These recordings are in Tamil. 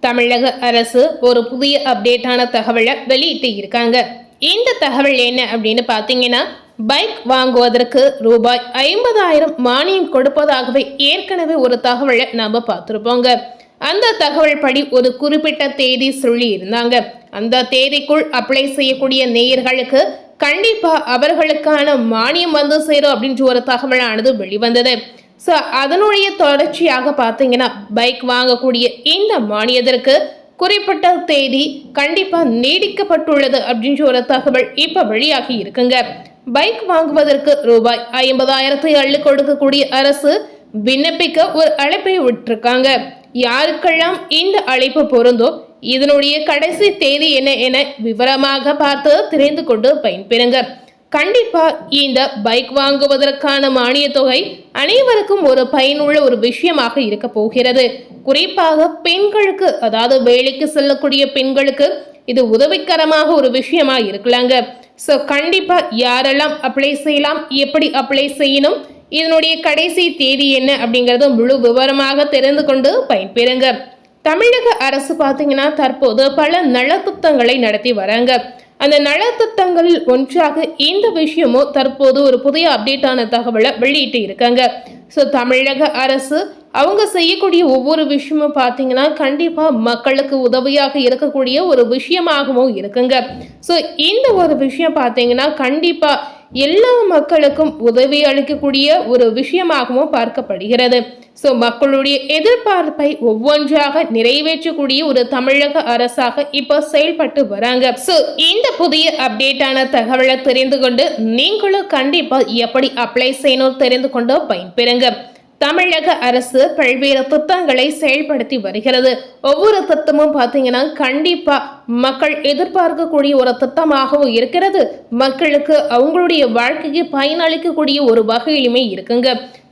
தமிழக அரசு ஒரு புதிய அப்டேட்டான தகவலை வெளியிட்டு இருக்காங்க. இந்த தகவல் என்ன அப்படின்னு பார்த்தீங்கன்னா, பைக் வாங்குவதற்கு ரூபாய் 50,000 மானியம் கொடுப்பதாகவே ஏற்கனவே ஒரு தகவலை நாம பார்த்துருப்போங்க. அந்த தகவல் படி ஒரு குறிப்பிட்ட தேதி சொல்லி இருந்தாங்க. அந்த தேதிக்குள் அப்ளை செய்யக்கூடிய நேயர்களுக்கு கண்டிப்பா அவர்களுக்கான மானியம் வந்து சேரும் அப்படின்ற ஒரு தகவலானது வெளிவந்தது. ஸோ அதனுடைய தொடர்ச்சியாக பார்த்தீங்கன்னா, பைக் வாங்கக்கூடிய இந்த மானியத்திற்கு குறிப்பிட்ட தேதி கண்டிப்பாக நீடிக்கப்பட்டுள்ளது அப்படின்ற ஒரு தகவல் இப்போ வெளியாகி இருக்குங்க. பைக் வாங்குவதற்கு ரூபாய் 50,000 அள்ளி கொடுக்கக்கூடிய அரசு விண்ணப்பிக்க ஒரு அழைப்பை விட்டுருக்காங்க. யாருக்கெல்லாம் இந்த அழைப்பு பொருந்தோ இதனுடைய கடைசி தேதி என்ன என விவரமாக பார்த்து தெரிந்து கொண்டு பயன்பெறுங்க. கண்டிப்பா இந்த பைக் வாங்குவதற்கான மானிய தொகை அனைவருக்கும் ஒரு பயனுள்ள ஒரு விஷயமாக இருக்க போகிறது. குறிப்பாக பெண்களுக்கு, அதாவது வேலைக்கு செல்லக்கூடிய பெண்களுக்கு இது உதவிகரமாக ஒரு விஷயமா இருக்கலாங்க. ஸோ கண்டிப்பா யாரெல்லாம் அப்ளை செய்யலாம், எப்படி அப்ளை செய்யணும், இதனுடைய கடைசி தேதி என்ன அப்படிங்கறது முழு விவரமாக தெரிந்து கொண்டு பயன்பெறுங்க. தமிழக அரசு பார்த்தீங்கன்னா தற்போது பல நலத்திட்டங்களை நடத்தி வராங்க. அந்த நலத்திட்டங்களில் ஒன்றாக இந்த விஷயமும் தற்போது ஒரு புதிய அப்டேட்டான தகவலை வெளியிட்டு இருக்காங்க. ஸோ தமிழக அரசு அவங்க செய்யக்கூடிய ஒவ்வொரு விஷயமும் பார்த்தீங்கன்னா கண்டிப்பாக மக்களுக்கு உதவியாக இருக்கக்கூடிய ஒரு விஷயமாகவும் இருக்குங்க. ஸோ இந்த ஒரு விஷயம் பார்த்தீங்கன்னா கண்டிப்பாக எல்லா மக்களுக்கும் உதவி அளிக்கக்கூடிய ஒரு விஷயமாகவும் பார்க்கப்படுகிறது. ஸோ மக்களுடைய எதிர்பார்ப்பை ஒவ்வொன்றாக நிறைவேற்றக்கூடிய ஒரு தமிழக அரசாக இப்போ செயல்பட்டு வராங்க. ஸோ இந்த புதிய அப்டேட்டான தகவலை தெரிந்து கொண்டு நீங்களும் கண்டிப்பா எப்படி அப்ளை செய்யணும் தெரிந்து கொண்டு பயன்பெறுங்க. தமிழக அரசு பல்வேறு திட்டங்களை செயல்படுத்தி வருகிறது. ஒவ்வொரு திட்டமும் பார்த்தீங்கன்னா கண்டிப்பா மக்கள் எதிர்பார்க்கக்கூடிய ஒரு திட்டமாகவும் இருக்கிறது. மக்களுக்கு அவங்களுடைய வாழ்க்கைக்கு பயனளிக்கக்கூடிய ஒரு வகையிலுமே இருக்குங்க.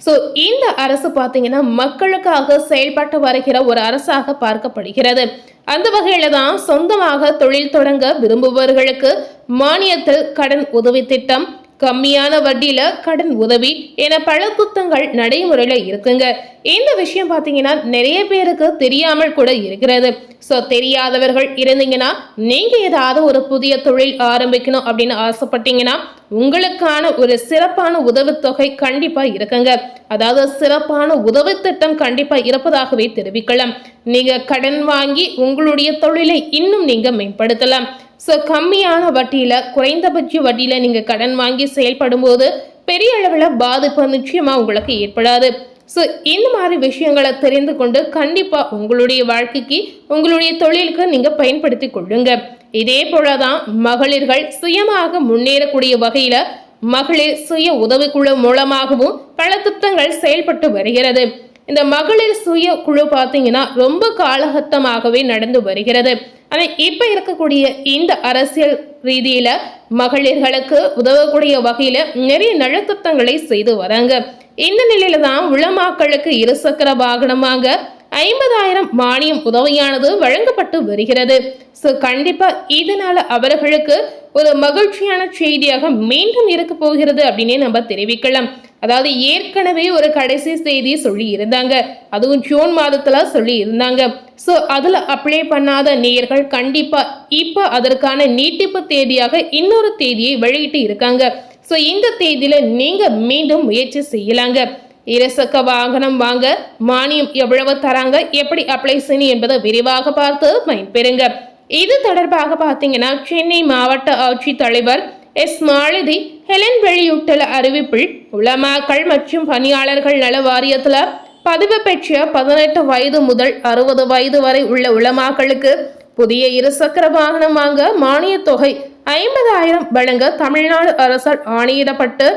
ஸோ இந்த அரசு பார்த்தீங்கன்னா மக்களுக்காக செயல்பட்டு வருகிற ஒரு அரசாக பார்க்கப்படுகிறது. அந்த வகையில தான் சொந்தமாக தொழில் தொடங்க விரும்புபவர்களுக்கு மானியத்தில் கடன் உதவி திட்டம், கம்மியான வட்டியில கடன் உதவி என பல திட்டங்கள் நடைமுறையில இருக்குங்க. இந்த விஷயம் பார்த்தீங்கன்னா நிறைய பேருக்கு தெரியாமல் கூட இருக்கிறது. ஸோ தெரியாதவர்கள் இருந்தீங்கன்னா, நீங்க ஏதாவது ஒரு புதிய தொழில் ஆரம்பிக்கணும் அப்படின்னு ஆசைப்பட்டீங்கன்னா உங்களுக்கான ஒரு சிறப்பான உதவித்தொகை கண்டிப்பா இருக்குங்க. அதாவது சிறப்பான உதவி திட்டம் கண்டிப்பா இருப்பதாகவே தெரிவிக்கலாம். நீங்க கடன் வாங்கி உங்களுடைய தொழிலை இன்னும் நீங்க மேம்படுத்தலாம். ஸோ கம்மியான வட்டியில, குறைந்தபட்ச வட்டியில நீங்க கடன் வாங்கி செயல்படும் போது பெரிய அளவில் பாதிப்பு நிச்சயமா உங்களுக்கு ஏற்படாது. ஸோ இந்த மாதிரி விஷயங்களை தெரிந்து கொண்டு கண்டிப்பா உங்களுடைய வாழ்க்கைக்கு, உங்களுடைய தொழிலுக்கு நீங்க பயன்படுத்தி கொள்ளுங்க. இதே போலதான் மகளிர்கள் சுயமாக முன்னேறக்கூடிய வகையில மகளிர் சுய உதவிக்குழு மூலமாகவும் பல திட்டங்கள் செயல்பட்டு வருகிறது. இந்த மகளிர் சுய குழு பார்த்தீங்கன்னா ரொம்ப காலகட்டமாகவே நடந்து வருகிறது. ஆனால் இப்ப இருக்கக்கூடிய இந்த அரசியல் ரீதியில மகளிர்களுக்கு உதவக்கூடிய வகையில நிறைய நலத்திட்டங்களை செய்து வராங்க. இந்த நிலையில தான் உளமாக்களுக்கு இருசக்கர வாகனமாக 50,000 மானியம் உதவியானது வழங்கப்பட்டு வருகிறது. ஸோ கண்டிப்பா இதனால அவர்களுக்கு ஒரு மகிழ்ச்சியான செய்தியாக மீண்டும் இருக்க போகிறது அப்படின்னு நம்ம தெரிவிக்கலாம். அதாவது ஏற்கனவே ஒரு கடைசி செய்தி சொல்லி இருந்தாங்க, அதுவும் ஜூன் மாதத்துல சொல்லி இருந்தாங்க. ஸோ அதுல அப்ளை பண்ணாத நேயர்கள் கண்டிப்பா இப்ப அதற்கான நீட்டிப்பு தேதியாக இன்னொரு தேதியை வெளியிட்டு இருக்காங்க. ஸோ இந்த தேதியில நீங்க மீண்டும் முயற்சி செய்யலாங்க. இருசக்கர வாகனம் வாங்க மானியம் எவ்வளவு தராங்க, எப்படி அப்ளை செய்யணும் என்பதை விரிவாக பார்த்து பயன்பெறுங்க. இது தொடர்பாக பார்த்தீங்கன்னா சென்னை மாவட்ட ஆட்சித்தலைவர் எஸ். மாலதி ஹெலன் வெளியிட்டுள்ள அறிவிப்பில், உலமாக்கள் மற்றும் பணியாளர்கள் நல வாரியத்துல பதிவு பெற்ற 18 வயது முதல் 60 வயது வரை உள்ள உலமாக்களுக்கு புதிய இருசக்கர வாகனம் வாங்க மானிய தொகை 50,000 வழங்க தமிழ்நாடு அரசால் ஆணையிடப்பட்டு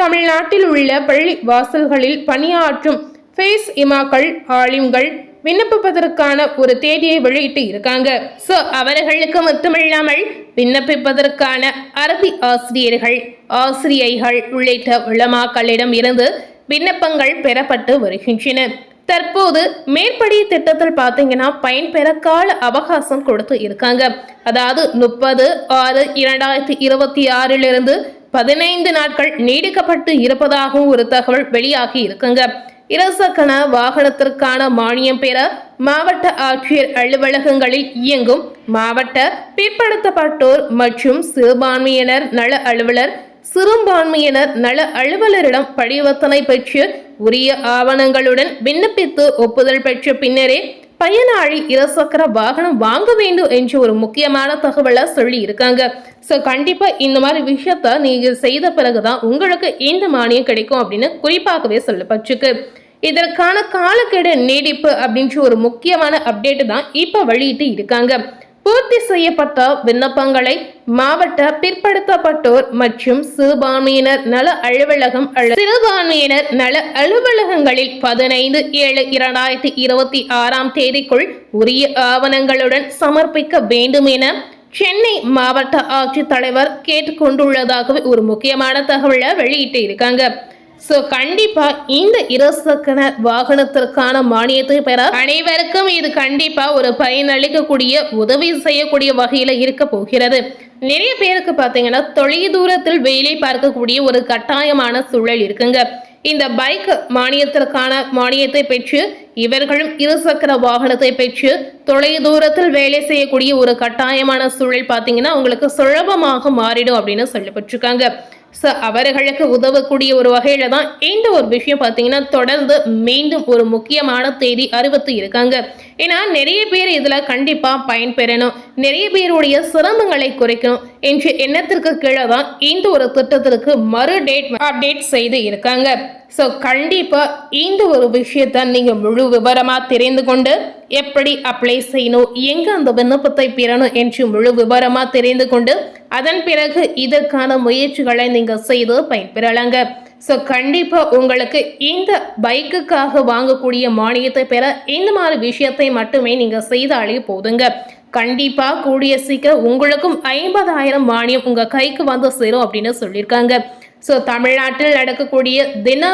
தமிழ்நாட்டில் உள்ள பள்ளி வாசல்களில் பணியாற்றும் ஃபேஸ் இமாக்கள், ஆலிம்கள் விண்ணப்பிப்பதற்கான ஒரு தேதியை வெளியிட்டு இருக்காங்க. ஸோ அவர்களுக்கு மட்டுமில்லாமல் விண்ணப்பிப்பதற்கான அரபி ஆசிரியர்கள், ஆசிரியைகள் உள்ளிட்ட உலமாக்களிடம் இருந்து விண்ணப்பங்கள் பெறப்பட்டு வருகின்றன. தற்போது மேற்படி திட்டத்தில் பார்த்தீங்கன்னா பயன்பெற கால அவகாசம் கொடுத்து இருக்காங்க. அதாவது 30/6/2026 15 நாட்கள் நீடிக்கப்பட்டு இருப்பதாகவும் ஒரு தகவல் வெளியாகி இருக்குங்க. இருசக்கர வாகனத்திற்கான மானியம் பெற மாவட்ட ஆட்சியர் அலுவலகங்களில் இயங்கும் மாவட்ட பிற்படுத்தப்பட்டோர் மற்றும் சிறுபான்மையினர் நல அலுவலர் சிறுபான்மையினர் நல அலுவலரிடம் பரிவர்த்தனை பெற்று உரிய ஆவணங்களுடன் விண்ணப்பித்து ஒப்புதல் பெற்ற பின்னரே பயனாளி இருசக்கர வாகனம் வாங்க வேண்டும் என்று ஒரு முக்கியமான தகவலை சொல்லி இருக்காங்க. ஸோ கண்டிப்பா இந்த மாதிரி விஷயத்த நீங்க செய்த பிறகுதான் உங்களுக்கு இந்த மானியம் கிடைக்கும் அப்படின்னு குறிப்பாகவே சொல்லப்பட்டிருக்கு. இதற்கான காலக்கெடு நீடிப்பு அப்படின்ற ஒரு முக்கியமான அப்டேட் தான் இப்ப வெளியிட்டு இருக்காங்க. பூர்த்தி செய்யப்பட்ட விண்ணப்பங்களை மாவட்ட பிற்படுத்தப்பட்டோர் மற்றும் சிறுபான்மையினர் நல அலுவலகம் சிறுபான்மையினர் நல அலுவலகங்களில் 15/7/2026 உரிய ஆவணங்களுடன் சமர்ப்பிக்க வேண்டும் என சென்னை மாவட்ட ஆட்சித்தலைவர் கேட்டுக்கொண்டுள்ளதாகவே ஒரு முக்கியமான தகவலை வெளியிட்டு இருக்காங்க. ஸோ கண்டிப்பா இந்த இருசக்கர வாகனத்திற்கான மானியத்தை பெற அனைவருக்கும் இது கண்டிப்பா ஒரு பயனளிக்கக்கூடிய உதவி செய்யக்கூடிய வகையில இருக்க போகிறது. நிறைய பேருக்கு பார்த்தீங்கன்னா தொலைதூரத்தில் வேலை பார்க்கக்கூடிய ஒரு கட்டாயமான சூழல் இருக்குங்க. இந்த பைக் மானியத்திற்கான மானியத்தை பெற்று இவர்களும் இருசக்கர வாகனத்தை பெற்று தொலைதூரத்தில் வேலை செய்யக்கூடிய ஒரு கட்டாயமான சூழல் பார்த்தீங்கன்னா உங்களுக்கு சுலபமாக மாறிடும் அப்படின்னு சொல்லப்பட்டிருக்காங்க. ஸோ அவர்களுக்கு உதவக்கூடிய ஒரு வகையில தான் இந்த ஒரு விஷயம் பார்த்தீங்கன்னா தொடர்ந்து மீண்டும் ஒரு முக்கியமான தேதி அறிவித்து இருக்காங்க. ஏன்னா நிறைய பேர் இதுல கண்டிப்பா பயன்பெறணும், நிறைய பேருடைய சிரமங்களை குறைக்கணும் என்ற எண்ணத்திற்கு கீழே தான் இந்த ஒரு திட்டத்திற்கு மறு டேட் அப்டேட் செய்து இருக்காங்க. ஸோ கண்டிப்பா இந்த ஒரு விஷயத்த நீங்க முழு விவரமா தெரிந்து கொண்டு எப்படி அப்ளை செய்யணும், எங்க அந்த விண்ணப்பத்தை பெறணும் என்று முழு விவரமா தெரிந்து கொண்டு அதன் பிறகு இதற்கான முயற்சிகளை நீங்க செய்து பயன்பெறலாங்க. ஸோ கண்டிப்பா உங்களுக்கு இந்த பைக்குக்காக வாங்கக்கூடிய மானியத்தை பெற இந்த மாதிரி விஷயத்தை மட்டுமே நீங்க செய்தாலே போதுங்க. கண்டிப்பா கூடிய சீக்கிரம் உங்களுக்கும் 50,000 மானியம் உங்க கைக்கு வந்து சேரும் அப்படின்னு சொல்லியிருக்காங்க. ஸோ தமிழ்நாட்டில் நடக்கக்கூடிய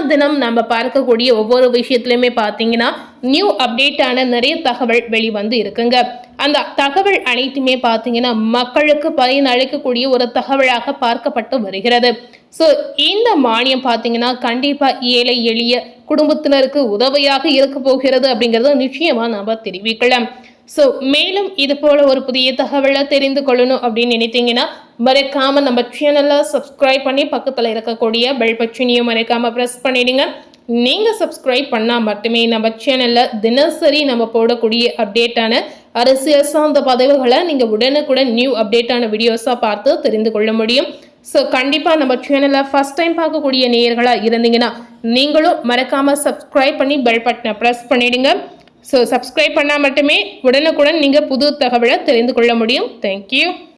தினம் நம்ம பார்க்கக்கூடிய ஒவ்வொரு விஷயத்துலையுமே பார்த்தீங்கன்னா நியூ அப்டேட்டான நிறைய தகவல் வெளிவந்து இருக்குங்க. அந்த தகவல் அனைத்துமே பார்த்தீங்கன்னா மக்களுக்கு பயனளிக்கக்கூடிய ஒரு தகவலாக பார்க்கப்பட்டு வருகிறது. ஸோ இந்த மானியம் பார்த்தீங்கன்னா கண்டிப்பா ஏழை எளிய குடும்பத்தினருக்கு உதவியாக இருக்க போகிறது அப்படிங்கிறத நிச்சயமா நம்ம தெரிவிக்கலாம். ஸோ மேலும் இது போல ஒரு புதிய தகவலை தெரிந்து கொள்ளணும் அப்படின்னு நினைத்தீங்கன்னா மறக்காம நம்ம சேனலை சப்ஸ்கிரைப் பண்ணி பக்கத்தில் இருக்கக்கூடிய பெல் பட்டனையும் மறக்காம ப்ரெஸ் பண்ணிடுங்க. நீங்க சப்ஸ்கிரைப் பண்ணால் மட்டுமே நம்ம சேனல்ல தினசரி நம்ம போடக்கூடிய அப்டேட்டான அரசியல் சார்ந்த பதிவுகளை நீங்க உடனுக்குடன் நியூ அப்டேட்டான வீடியோஸா பார்த்து தெரிந்து கொள்ள முடியும். ஸோ கண்டிப்பா நம்ம சேனலை ஃபர்ஸ்ட் டைம் பார்க்கக்கூடிய நேயர்களா இருந்தீங்கன்னா நீங்களும் மறக்காம சப்ஸ்கிரைப் பண்ணி பெல் பட்டனை ப்ரெஸ் பண்ணிடுங்க. ஸோ சப்ஸ்கிரைப் பண்ணால் மட்டுமே உடனுக்குடன் நீங்கள் புது தகவலை தெரிந்து கொள்ள முடியும். தேங்க்யூ.